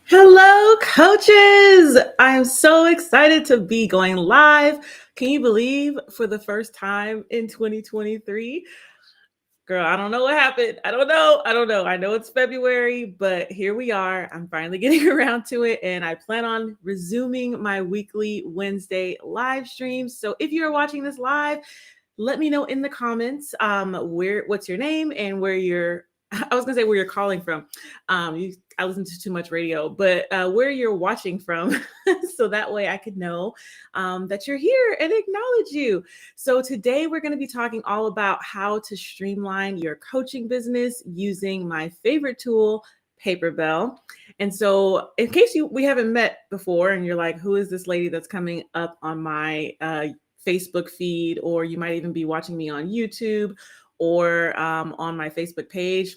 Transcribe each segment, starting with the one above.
Hello, coaches! I'm so excited to be going live. Can you believe for the first time in 2023? Girl, I don't know what happened. I don't know. I know it's February, but here we are. I'm finally getting around to it, and I plan on resuming my weekly Wednesday live streams. So if you're watching this live, let me know in the comments what's your name and where you're I was gonna say where you're calling from. I listen to too much radio, but where you're watching from, so that way I could know that you're here and acknowledge you. So today we're going to be talking all about how to streamline your coaching business using my favorite tool, Paperbell. And so, in case we haven't met before, and you're like, "Who is this lady that's coming up on my Facebook feed?" Or you might even be watching me on YouTube or on my Facebook page.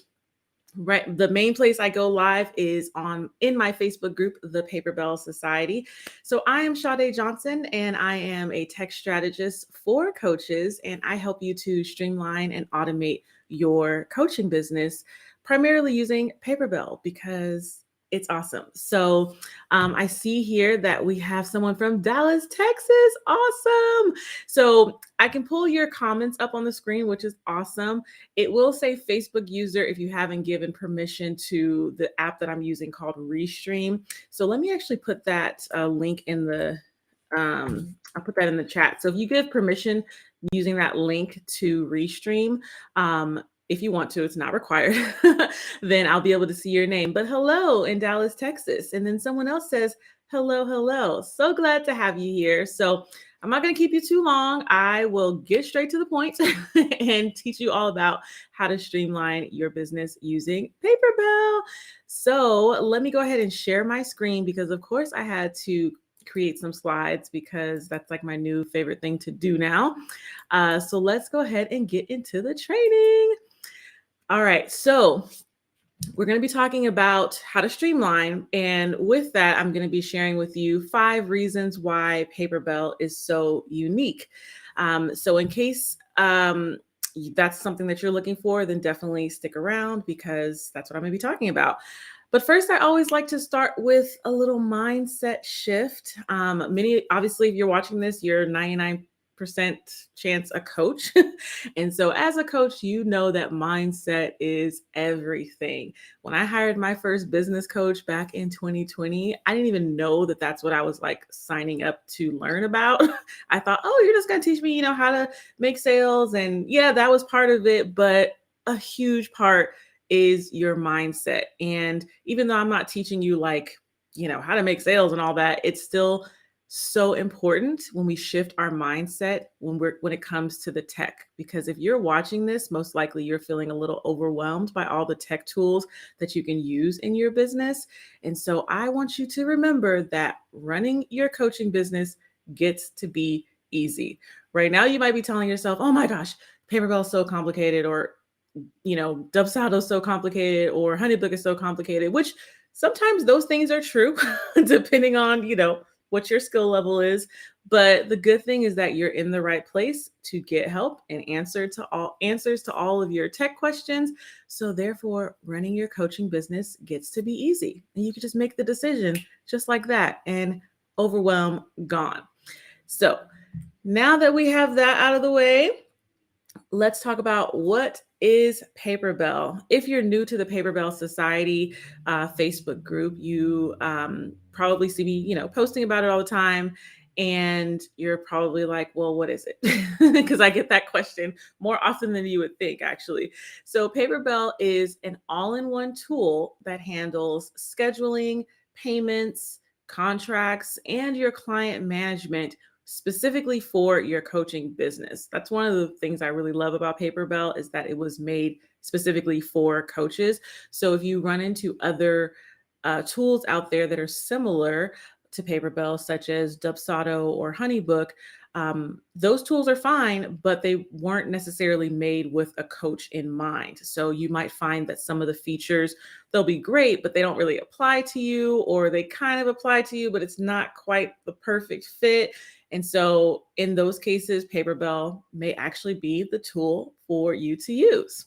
Right, the main place I go live is on in my Facebook group, the Paperbell Society. So I am Sha-day Johnson, and I am a tech strategist for coaches, and I help you to streamline and automate your coaching business, primarily using Paperbell because it's awesome. So I see here that we have someone from Dallas, Texas. Awesome. So I can pull your comments up on the screen, which is awesome. It will say Facebook user if you haven't given permission to the app that I'm using called Restream. So let me actually put that link in the I'll put that in the chat. So if you give permission using that link to Restream, if you want to, it's not required, then I'll be able to see your name. But hello in Dallas, Texas. And then someone else says, hello, hello. So glad to have you here. So I'm not going to keep you too long. I will get straight to the point and teach you all about how to streamline your business using Paperbell. So let me go ahead and share my screen because, of course, I had to create some slides because that's like my new favorite thing to do now. So let's go ahead and get into the training. All right, so we're going to be talking about how to streamline. And with that, I'm going to be sharing with you 5 reasons why Paperbell is so unique. So in case that's something that you're looking for, then definitely stick around because that's what I'm going to be talking about. But first, I always like to start with a little mindset shift. Obviously, if you're watching this, you're 99% chance a coach. And so as a coach, you know that mindset is everything. When I hired my first business coach back in 2020, I didn't even know that that's what I was like signing up to learn about. I thought, oh, you're just going to teach me, how to make sales. And yeah, that was part of it. But a huge part is your mindset. And even though I'm not teaching you how to make sales and all that, it's still so important when we shift our mindset when it comes to the tech. Because if you're watching this, most likely you're feeling a little overwhelmed by all the tech tools that you can use in your business. And so I want you to remember that running your coaching business gets to be easy. Right now, you might be telling yourself, oh my gosh, Paperbell is so complicated, or Dubsado is so complicated, or Honeybook is so complicated, which sometimes those things are true, depending on, what your skill level is. But the good thing is that you're in the right place to get help and answers to all of your tech questions. So therefore, running your coaching business gets to be easy. And you can just make the decision just like that, and overwhelm gone. So now that we have that out of the way, let's talk about what is Paperbell. If you're new to the Paperbell Society Facebook group, you probably see me, posting about it all the time. And you're probably like, well, what is it? Because I get that question more often than you would think, actually. So Paperbell is an all-in-one tool that handles scheduling, payments, contracts, and your client management specifically for your coaching business. That's one of the things I really love about Paperbell, is that it was made specifically for coaches. So if you run into other tools out there that are similar to Paperbell, such as Dubsado or Honeybook, those tools are fine, but they weren't necessarily made with a coach in mind. So you might find that some of the features, they'll be great, but they don't really apply to you, or they kind of apply to you, but it's not quite the perfect fit. And so in those cases, Paperbell may actually be the tool for you to use.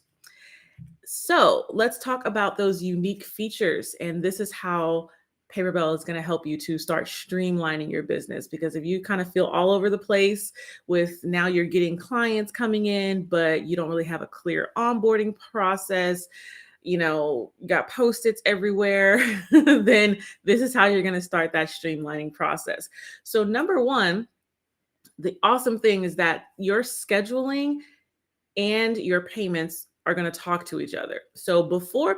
So let's talk about those unique features. And this is how Paperbell is going to help you to start streamlining your business, because if you kind of feel all over the place with, now you're getting clients coming in, but you don't really have a clear onboarding process, you got post-its everywhere, then this is how you're going to start that streamlining process. So number one, the awesome thing is that your scheduling and your payments are going to talk to each other. So before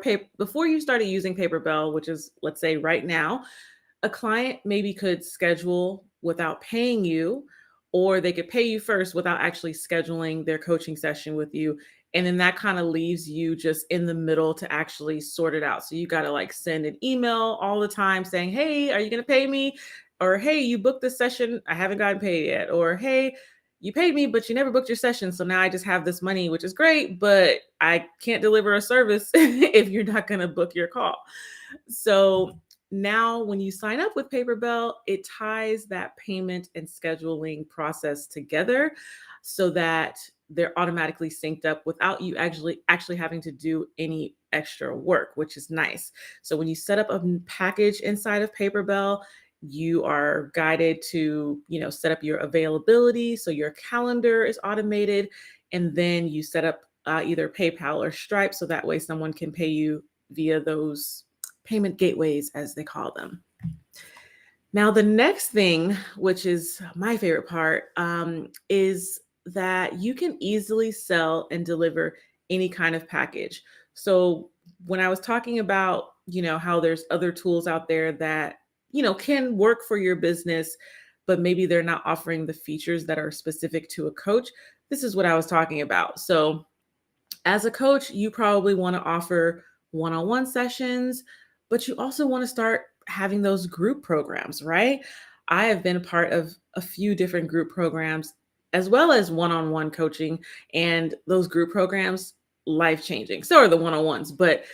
you started using Paperbell, which is, let's say right now, a client maybe could schedule without paying you, or they could pay you first without actually scheduling their coaching session with you. And then that kind of leaves you just in the middle to actually sort it out. So you got to like send an email all the time saying, hey, are you going to pay me? Or, hey, you booked this session, I haven't gotten paid yet. Or, hey, you paid me, but you never booked your session. So now I just have this money, which is great, but I can't deliver a service if you're not going to book your call. So now when you sign up with Paperbell, it ties that payment and scheduling process together so that they're automatically synced up without you actually having to do any extra work, which is nice. So when you set up a package inside of Paperbell, you are guided to, set up your availability. So your calendar is automated, and then you set up either PayPal or Stripe. So that way someone can pay you via those payment gateways, as they call them. Now, the next thing, which is my favorite part, is that you can easily sell and deliver any kind of package. So when I was talking about, how there's other tools out there that, can work for your business, but maybe they're not offering the features that are specific to a coach, this is what I was talking about. So as a coach, you probably want to offer one-on-one sessions, but you also want to start having those group programs, right? I have been a part of a few different group programs as well as one-on-one coaching, and those group programs, life-changing. So are the one-on-ones, but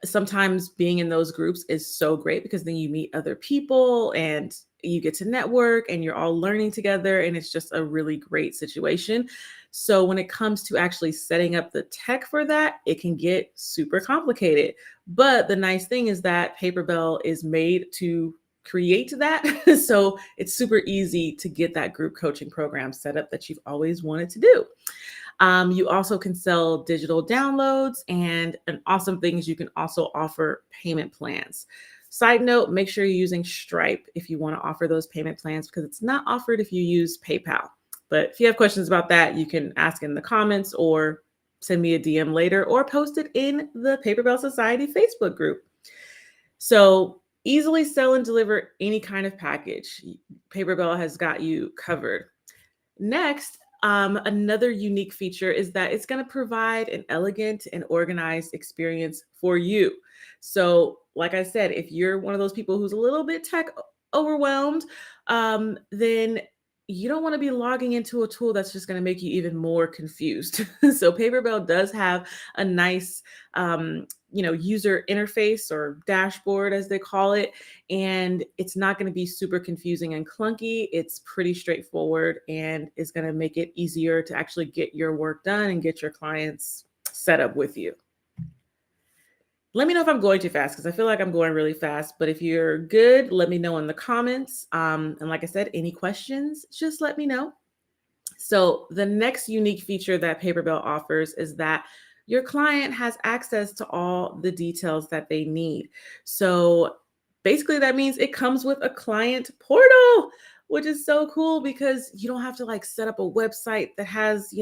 sometimes being in those groups is so great because then you meet other people and you get to network and you're all learning together, and it's just a really great situation. So when it comes to actually setting up the tech for that, it can get super complicated. But the nice thing is that Paperbell is made to create that. So it's super easy to get that group coaching program set up that you've always wanted to do. You also can sell digital downloads, and an awesome thing is you can also offer payment plans. Side note, make sure you're using Stripe if you want to offer those payment plans, because it's not offered if you use PayPal. But if you have questions about that, you can ask in the comments or send me a DM later or post it in the Paperbell Society Facebook group. So easily sell and deliver any kind of package. Paperbell has got you covered. Next, another unique feature is that it's going to provide an elegant and organized experience for you. So, like I said, if you're one of those people who's a little bit tech overwhelmed, then you don't want to be logging into a tool that's just going to make you even more confused. So Paperbell does have a nice, user interface or dashboard, as they call it, and it's not going to be super confusing and clunky. It's pretty straightforward and is going to make it easier to actually get your work done and get your clients set up with you. Let me know if I'm going too fast, because I feel like I'm going really fast. But if you're good, let me know in the comments. And like I said, any questions, just let me know. So the next unique feature that Paperbell offers is that your client has access to all the details that they need. So basically that means it comes with a client portal, which is so cool because you don't have to like set up a website that has,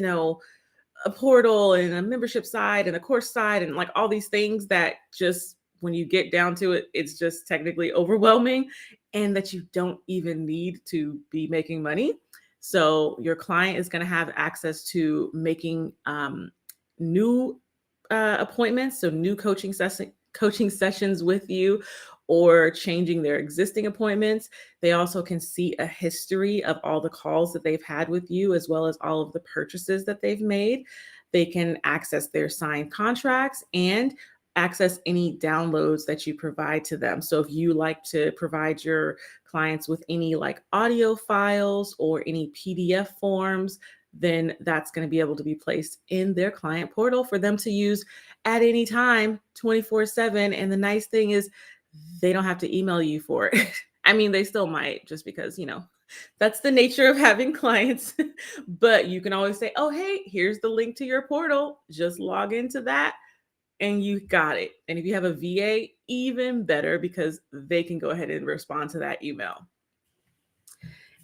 a portal and a membership side and a course side and like all these things that just, when you get down to it, it's just technically overwhelming, and that you don't even need to be making money. So your client is going to have access to making new appointments, so new coaching sessions with you, or changing their existing appointments. They also can see a history of all the calls that they've had with you, as well as all of the purchases that they've made. They can access their signed contracts and access any downloads that you provide to them. So if you like to provide your clients with any like audio files or any PDF forms, then that's going to be able to be placed in their client portal for them to use at any time, 24/7. And the nice thing is they don't have to email you for it. I mean, they still might, just because, that's the nature of having clients. But you can always say, oh, hey, here's the link to your portal. Just log into that and you got it. And if you have a VA, even better, because they can go ahead and respond to that email.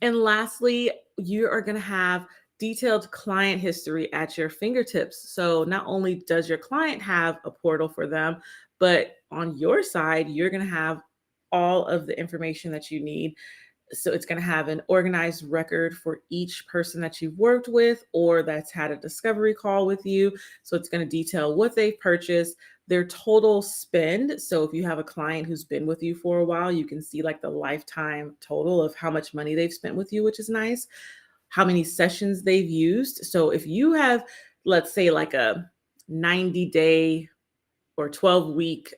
And lastly, you are going to have detailed client history at your fingertips. So not only does your client have a portal for them, but on your side, you're going to have all of the information that you need. So it's going to have an organized record for each person that you've worked with or that's had a discovery call with you. So it's going to detail what they've purchased, their total spend. So if you have a client who's been with you for a while, you can see like the lifetime total of how much money they've spent with you, which is nice. How many sessions they've used. So if you have, let's say, like a 90-day or 12-week,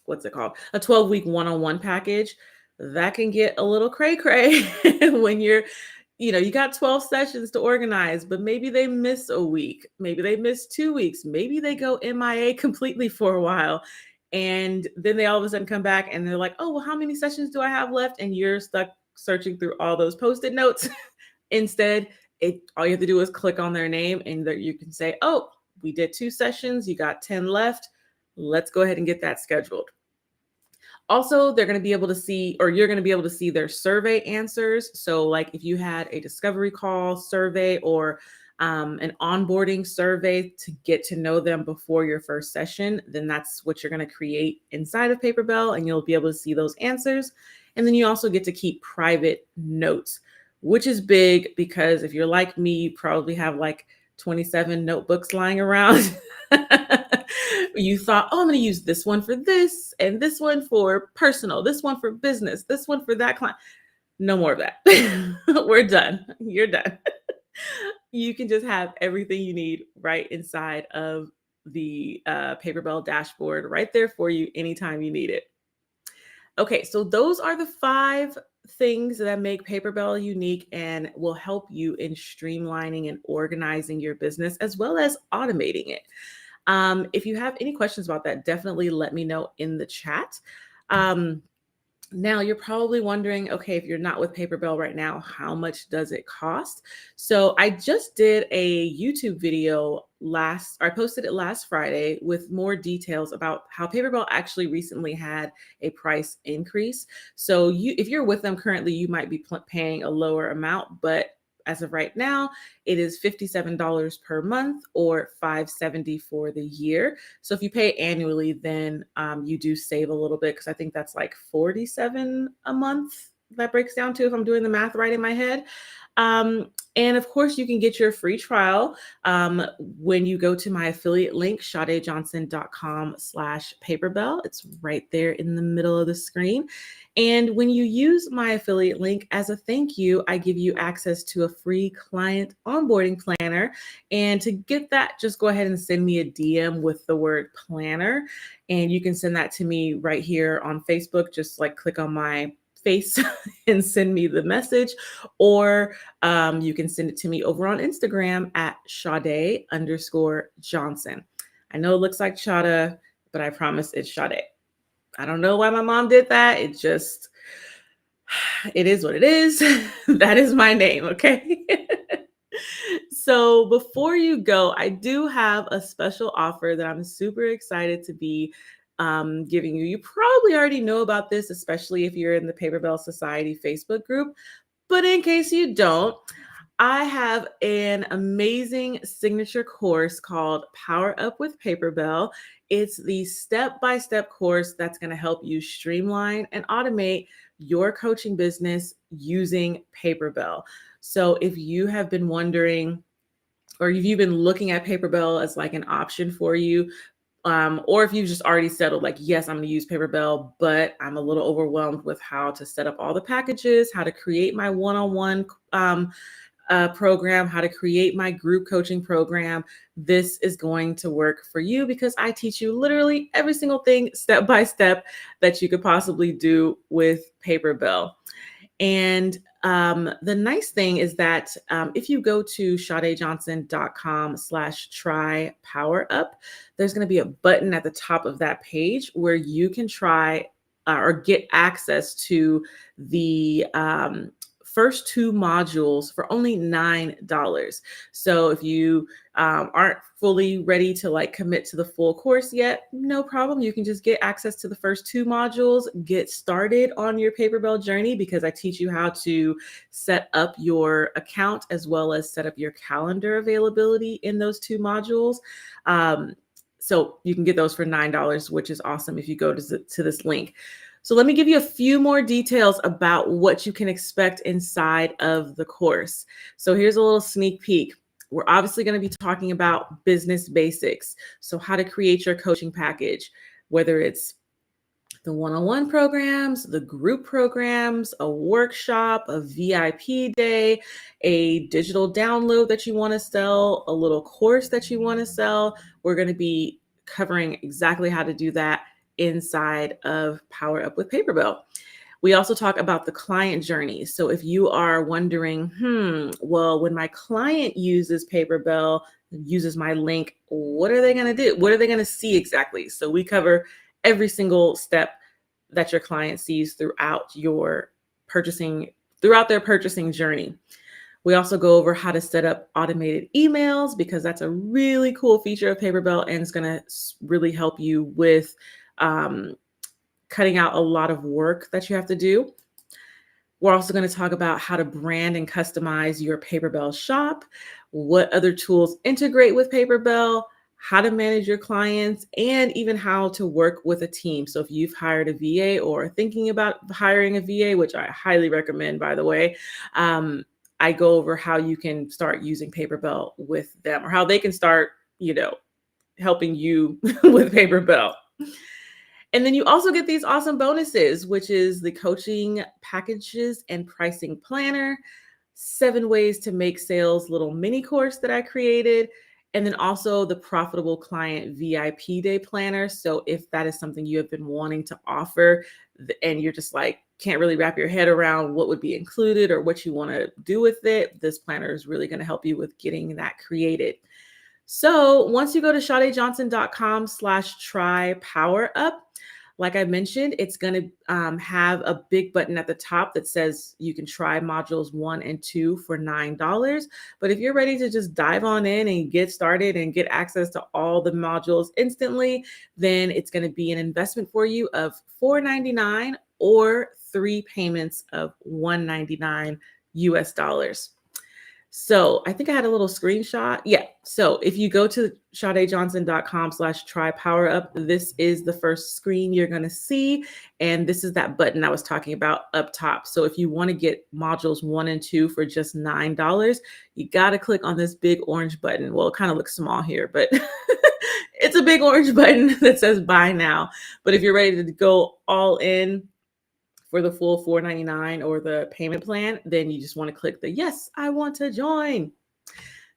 what's it called? A 12-week one-on-one package, that can get a little cray-cray when you got 12 sessions to organize, but maybe they miss a week, maybe they miss 2 weeks, maybe they go MIA completely for a while. And then they all of a sudden come back and they're like, oh, well, how many sessions do I have left? And you're stuck searching through all those Post-it notes. Instead, all you have to do is click on their name and you can say, oh, we did 2 sessions, you got 10 left. Let's go ahead and get that scheduled. Also, they're going to be able to see, or you're going to be able to see their survey answers. So like if you had a discovery call survey or an onboarding survey to get to know them before your first session, then that's what you're going to create inside of Paperbell, and you'll be able to see those answers. And then you also get to keep private notes, which is big because if you're like me, you probably have like 27 notebooks lying around. You thought, oh, I'm going to use this one for this and this one for personal, this one for business, this one for that client. No more of that. We're done. You're done. You can just have everything you need right inside of the Paperbell dashboard right there for you anytime you need it. Okay, so those are the 5 things that make Paperbell unique and will help you in streamlining and organizing your business as well as automating it. If you have any questions about that, definitely let me know in the chat. Now you're probably wondering, okay, if you're not with Paperbell right now, how much does it cost? So I just did a YouTube video I posted it last Friday with more details about how Paperbell actually recently had a price increase. So if you're with them currently, you might be paying a lower amount, but as of right now, it is $57 per month or $570 for the year. So if you pay annually, then you do save a little bit, because I think that's like $47 a month that breaks down to, if I'm doing the math right in my head. And of course, you can get your free trial when you go to my affiliate link, sha-day.johnson.com/Paperbell. It's right there in the middle of the screen. And when you use my affiliate link, as a thank you, I give you access to a free client onboarding planner. And to get that, just go ahead and send me a DM with the word planner. And you can send that to me right here on Facebook. Just like click on my face and send me the message, or you can send it to me over on Instagram at sha-day_Johnson. I know it looks like Shada, but I promise it's Sha-day. I don't know why my mom did that. It is what it is. That is my name, okay? So before you go, I do have a special offer that I'm super excited to be giving you. You probably already know about this, especially if you're in the Paperbell Society Facebook group. But in case you don't, I have an amazing signature course called Power Up with Paperbell. It's the step-by-step course that's going to help you streamline and automate your coaching business using Paperbell. So if you have been wondering, or if you've been looking at Paperbell as like an option for you, or if you've just already settled, like, yes, I'm going to use Paperbell, but I'm a little overwhelmed with how to set up all the packages, how to create my one-on-one program, how to create my group coaching program, this is going to work for you, because I teach you literally every single thing step by step that you could possibly do with Paperbell. And the nice thing is that if you go to shadayjohnson.com/try power up, there's going to be a button at the top of that page where you can try or get access to the first two modules for only $9. So if you aren't fully ready to like commit to the full course yet, no problem. You can just get access to the first two modules, get started on your Paperbell journey, because I teach you how to set up your account as well as set up your calendar availability in those two modules. So you can get those for $9, which is awesome if you go to this link. So let me give you a few more details about what you can expect inside of the course. So here's a little sneak peek. We're obviously going to be talking about business basics. So how to create your coaching package, whether it's the one-on-one programs, the group programs, a workshop, a VIP day, a digital download that you want to sell, a little course that you want to sell. We're going to be covering exactly how to do that inside of Power Up with Paperbell. We also talk about the client journey. So if you are wondering, well, when my client uses Paperbell, uses my link, what are they going to do? What are they going to see exactly? So we cover every single step that your client sees throughout their purchasing journey. We also go over how to set up automated emails, because that's a really cool feature of Paperbell, and it's going to really help you with cutting out a lot of work that you have to do. We're also going to talk about how to brand and customize your Paperbell shop, what other tools integrate with Paperbell, how to manage your clients, and even how to work with a team. So if you've hired a VA or are thinking about hiring a VA, which I highly recommend, by the way, I go over how you can start using Paperbell with them, or how they can start, helping you with Paperbell. And then you also get these awesome bonuses, which is the coaching packages and pricing planner, 7 ways to make sales little mini course that I created, and then also the profitable client VIP day planner. So if that is something you have been wanting to offer and you're just like, can't really wrap your head around what would be included or what you want to do with it, this planner is really going to help you with getting that created. So once you go to shadayjohnson.com/try power up, like I mentioned, it's going to have a big button at the top that says you can try modules 1 and 2 for $9. But if you're ready to just dive on in and get started and get access to all the modules instantly, then it's going to be an investment for you of $4.99 or 3 payments of $199 US. So I think I had a little screenshot. Yeah. So if you go to shadayjohnson.com/try power up, this is the first screen you're going to see. And this is that button I was talking about up top. So if you want to get modules 1 and 2 for just $9, you got to click on this big orange button. Well, it kind of looks small here, but it's a big orange button that says buy now. But if you're ready to go all in for the full $4.99 or the payment plan, then you just want to click the yes, I want to join.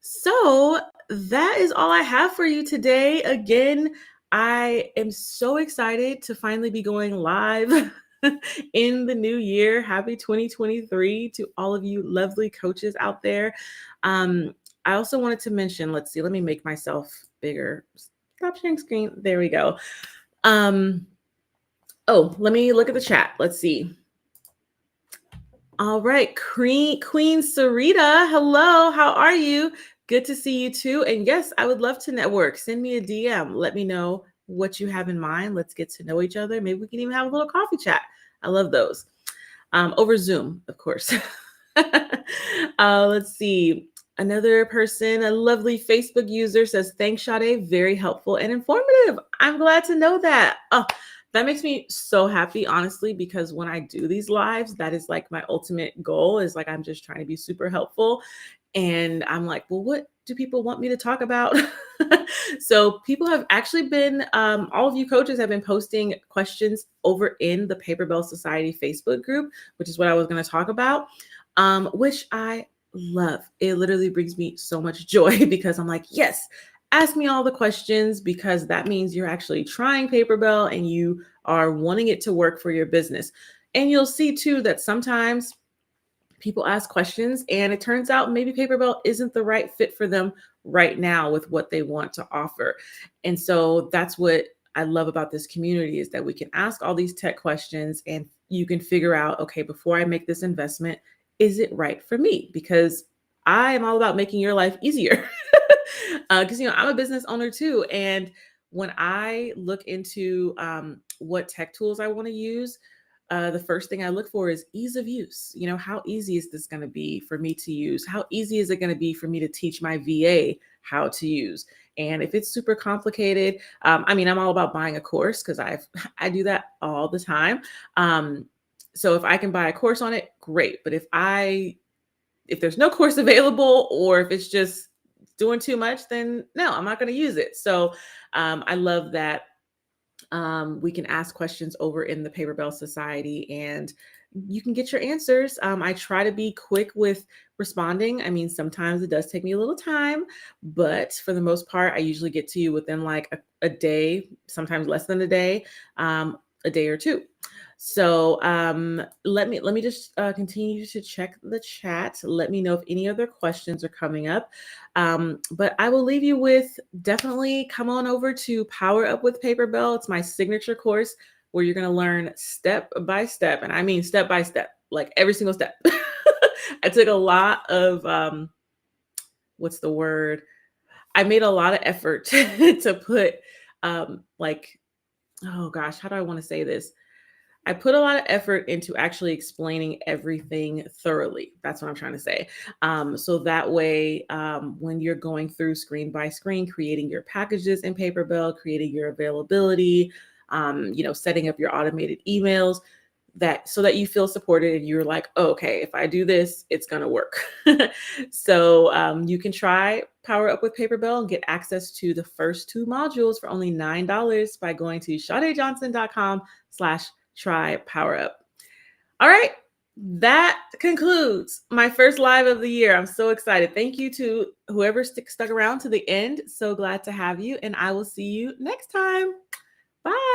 So that is all I have for you today. Again, I am so excited to finally be going live in the new year. Happy 2023 to all of you lovely coaches out there. I also wanted to mention, let's see, let me make myself bigger. Stop sharing screen. There we go. Oh, let me look at the chat. Let's see. All right, Queen Sarita, hello, how are you? Good to see you too. And yes, I would love to network. Send me a DM. Let me know what you have in mind. Let's get to know each other. Maybe we can even have a little coffee chat. I love those. Over Zoom, of course. Let's see. Another person, a lovely Facebook user says, thanks, Sha-day. Very helpful and informative. I'm glad to know that. Oh, that makes me so happy, honestly, because when I do these lives, that is like my ultimate goal, is like, I'm just trying to be super helpful. And I'm like, well, what do people want me to talk about? So people have actually been, all of you coaches have been posting questions over in the Paperbell Society Facebook group, which is what I was going to talk about, which I love. It literally brings me so much joy because I'm like, yes, ask me all the questions, because that means you're actually trying Paperbell and you are wanting it to work for your business. And you'll see too that sometimes people ask questions, and it turns out maybe Paperbell isn't the right fit for them right now with what they want to offer. And so that's what I love about this community, is that we can ask all these tech questions and you can figure out, okay, before I make this investment, is it right for me? Because I am all about making your life easier. Because I'm a business owner too, and when I look into what tech tools I want to use, the first thing I look for is ease of use. How easy is this going to be for me to use? How easy is it going to be for me to teach my VA how to use? And if it's super complicated, I'm all about buying a course because I do that all the time. So if I can buy a course on it, great. But if there's no course available, or if it's just doing too much, then no, I'm not going to use it. So I love that we can ask questions over in the Paperbell Society and you can get your answers. I try to be quick with responding. Sometimes it does take me a little time, but for the most part, I usually get to you within like a day, sometimes less than a day or two. So let me just continue to check the chat. Let me know if any other questions are coming up. But I will leave you with, definitely come on over to Power Up with Paperbell. It's my signature course where you're going to learn step by step. And I mean step by step, like every single step. I took a lot of, what's the word? I made a lot of effort to put, oh gosh, how do I want to say this? I put a lot of effort into actually explaining everything thoroughly. That's what I'm trying to say. So that way, when you're going through screen by screen, creating your packages in Paperbell, creating your availability, setting up your automated emails, so that you feel supported and you're like, oh, okay, if I do this, it's going to work. So you can try Power Up with Paperbell and get access to the first 2 modules for only $9 by going to sha-day.johnson.com/try Power Up. All right. That concludes my first live of the year. I'm so excited. Thank you to whoever stuck around to the end. So glad to have you. And I will see you next time. Bye.